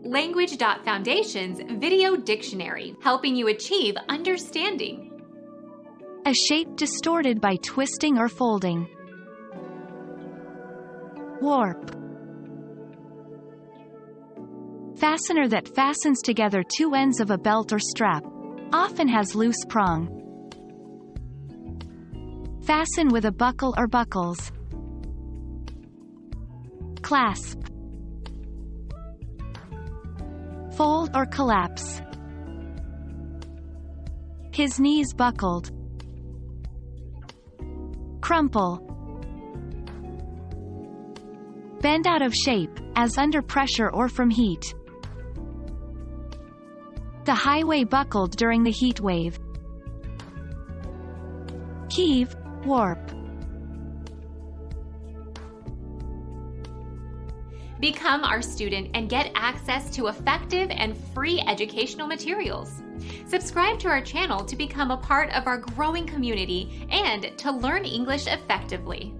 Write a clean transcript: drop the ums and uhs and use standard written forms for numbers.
Language.Foundation's Video Dictionary, helping you achieve understanding. A shape distorted by twisting or folding. Warp. Fastener that fastens together two ends of a belt or strap. Often has loose prong. Fasten with a buckle or buckles. Clasp. Fold or collapse. His knees buckled. Crumple. Bend out of shape, as under pressure or from heat. The highway buckled during the heat wave. Heave, warp. Become our student and get access to effective and free educational materials. Subscribe to our channel to become a part of our growing community and to learn English effectively.